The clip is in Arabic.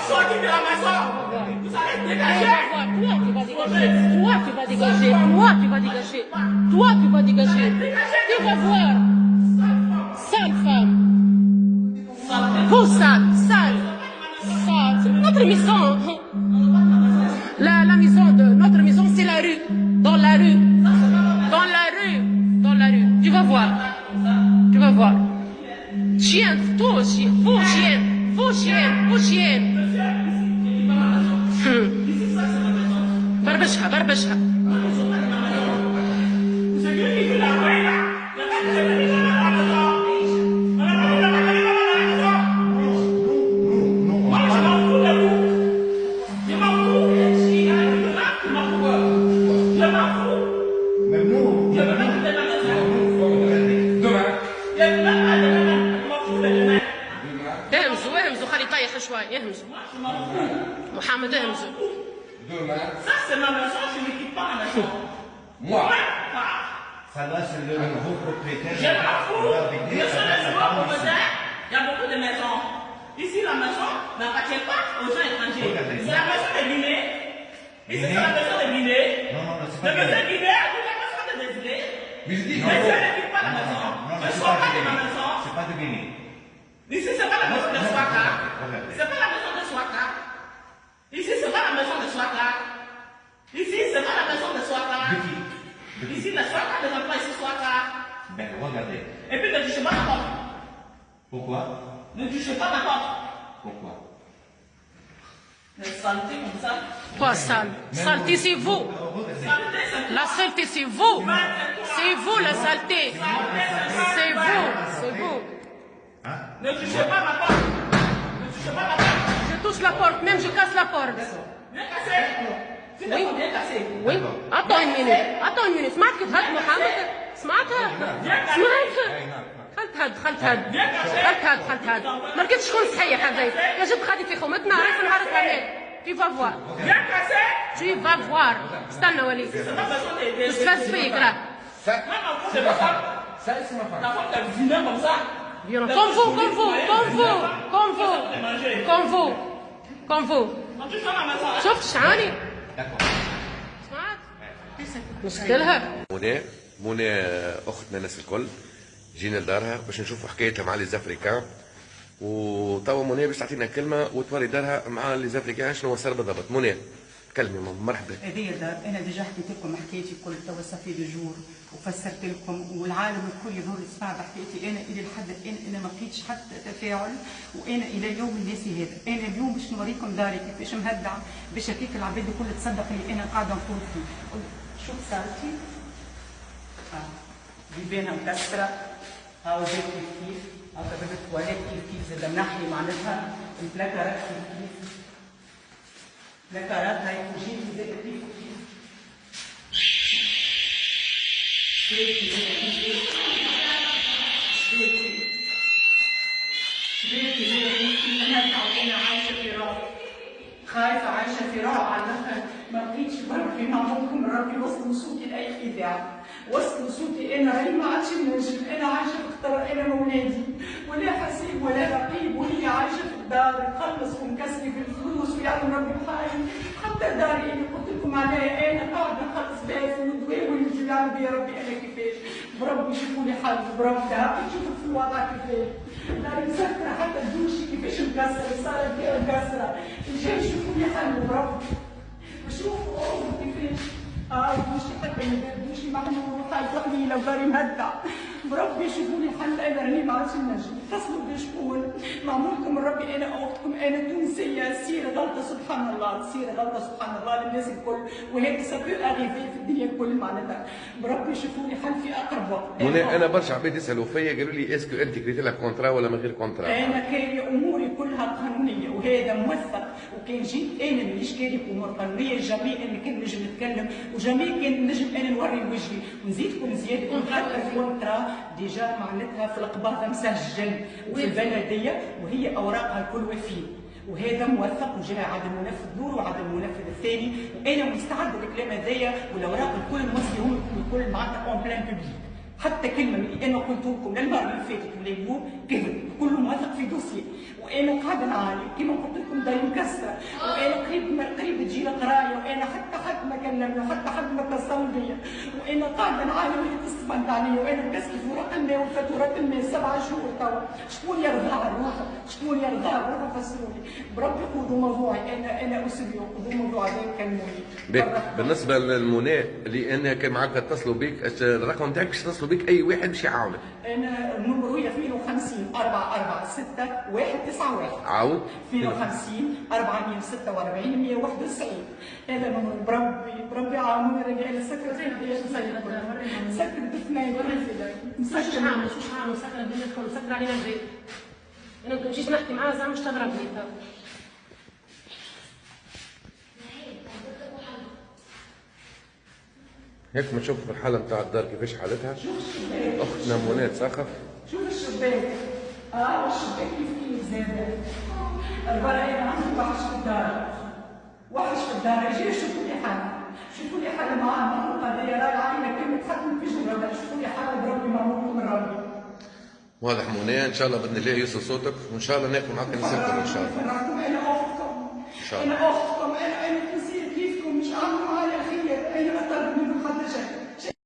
sortir de la maison. Vous allez dégager. Toi, tu vas dégager. Toi, tu vas dégager. Toi, tu vas dégager. Toi, tu vas dégager. Tu vas voir. Sale femme. Vous, sale. Sale. Notre maison. La maison de notre maison, c'est la rue. Dans la rue. Dans la rue. Dans la rue. Tu vas voir. Tu vas voir. Chienne, toi aussi. Vous, chienne. Vous, chienne. Vous, chienne. بربشها بربشها. اهمزوا خلي طايح شوي اهمزوا محمد اهمزوا. Ça, c'est ma maison, je ne quitte pas ma maison. Moi. Ça là, c'est le nouveau propriétaire. Je m'en fous. Je suis le nouveau propriétaire. Il y a beaucoup de maisons. Ici, la maison n'appartient pas aux gens étrangers. C'est la maison des Guinées. Ici, c'est la maison des Guinées. Non, c'est pas la maison des Guinées. Vous la maison des Guinées. Mais je dis non. Mais je ne quitte pas la maison. Je ne sors pas de ma maison. C'est pas de Guinée. Ici, c'est pas la maison de Swaka. C'est pas la maison de Swaka. Ici, c'est pas la maison de Swaka. Ici, c'est pas la maison de Swaka. Ici, la Swaka ne va pas ici Swaka. Ben, regardez. Et puis, ne touchez pas ma porte. Pourquoi? Ne touchez pas ma porte. Pourquoi? La saleté comme ça. Quoi sale? Saleté, c'est vous. La saleté, c'est vous. C'est vous, la saleté. C'est vous. C'est vous. Ne touchez pas ma porte. Ne touchez pas ma porte. Je touche la porte, même je casse la porte. Bien cassé. Oui. Oui. Attends une minute. Attends une minute. سمعت كيف هاد محمد؟ سمعتها؟ دخلت هاد. ما لقيتش شكون صحيح هذاك. يا جد غادي في خومتنا عارف نعرفها هناك. Tu vas voir. Tu vas voir. استنى وليد. تتفز فيك راه. Comme vous. شفت شعاني؟ سمعت؟ مشكلها. منى اختنا الناس الكل جينا لدارها باش نشوفوا حكايتها مع لي زافريكان، وتوا منى باش تعطينا كلمه وتوري دارها مع لي زافريكان شنو صار بالضبط. منى كلمي ماما. مرحبا. هذه دار انا ديجا حكيت لكم حكايتي كل توا صافي دو جور وفسرت لكم والعالم الكل يظهر يسمع بحكايتي انا الى الحد الان انا ما لقيتش حتى تفاعل وانا الى اليوم الناسي هذا. انا اليوم باش نوريكم داري كيفاش مهدعه باش هكاك العباد الكل تصدق اللي انا قاعده نقول فيه. شوف صارتي بيبانها مكسره هاو زي كيف هاو باب التواليت كيف زاد منحلي معناتها البلاكارات كيف بلاكارات هاي وجيب زي كيف أنا عايشة في رعب، خايفة عايشة في رعب على الآخر، ما لقيتش بربي معمولكم ربي وصلوا صوتي لأي إذاعة، وصلوا صوتي أنا راني ما عادش ننجم، أنا عايشة في خطر أنا وولادي، ولا حسيب ولا رقيب وهي عايشة في الدار تخلص ومكسري في الفلوس ويعلم ربي بحالي، حتى داري اللي قلت لكم عليها أنا قاعدة نخلص بها فلوس ويجي يعلم بيا ربي أنا كيفاش، بربي شوفوا لي حل بربي شوفوا في الوضع كيفاش. داري مسكرة حتى الدوشي كيفاش مكسرة الصالة فيها مكسرة، الجاي شوفوا لي حل بربي وشوفوا أمي كيفاش الدوشي حتى الدوشي محمول وخايفة قليلة وداري مهدع بربي شوفوا لي حل أنا راني ما عادش نجم اتصلوا بي شكون معمولكم من ربي أنا أختكم أنا تونسية سيرة غلطة سبحان الله سيرة غلطة سبحان الله للناس الكل وهيك سابيو أغيفي في الدنيا الكل معناتها بربي شوفوا لي حل في أقرب وقت. انا برشا عباد يسالوا فيا قالوا لي اسكو انت كريت لها كونترا ولا من غير كونترا؟ انا كاين اموري كلها قانونيه وهذا موثق وكان جيت انا مانيش كاري امور قانونيه جميع اني كان نجم نتكلم وجميع كان نجم انا نوري وجهي ونزيدكم زياده حتى الكونترا ديجا معناتها في القباضه مسجل وفي البلديه وهي اوراقها الكل وفيه وهذا موثق وجاء عدم منفذ الاول وعدم المنفذ الثاني وانا مستعد للكلام هذايا والاوراق الكل موصلهم الكل معناتها اون بلان بوبليك حتى كلمه من اللي انا قلت لكم للمره اللي فاتت واليوم كذب، كلهم واثق في دوسي، وانا قاعده نعاني كما قلت لكم داري مكسره، وانا قريب تجي قرايه، وانا حتى حد ما كلمني وحتى حد ما اتصل بيا، وانا قاعده نعاني وهي تصبنت عليا، وانا مكسكه ورق الماء وفاتورات الماء 7 شهور توا، شكون يرضى على روحه؟ شكون يرضى؟ روحوا فسروني، بربي خذوا موضوعي، انا اسري وخذوا الموضوع هذا يكلموني. بالنسبه للمنى اللي انا كان معك اتصلوا بك، الرقم تاعك باش يتصلوا بك اي واحد باش يعاونك. انا النمر هي 52 446 191. عاود 52 446 191. هذا نمر بربي عاونوني، راني انا سكرت في الدنيا سكرت باثنين مش عامل سكر الدنيا الكل، سكر علينا البيت. انا جيت نحكي معاه زعما مش تضربني. هيك ما تشوف الحاله نتاع الدار كيفاش حالتها. اختنا منى تسخف. شوف الشباك، الشباك كيف زاد. البرا انا عندي وحش في الدار، وحش في الدار، يجي يشوفوا لي حالة، شوفوا لي حالة مع المخلوقة هذيا، راهي علينا كلمة تحكم في جرة، شوفوا لي حالة بربي ماموركم من ربي. واضح منى، ان شاء الله باذن الله يوصل صوتك، وان شاء الله ناكل معاك نسافر ان شاء الله. انا اختكم، انا اختكم، انا انسان كيفكم، مش عاملوا معايا خير، انا ما طلب منكم حتى شيء.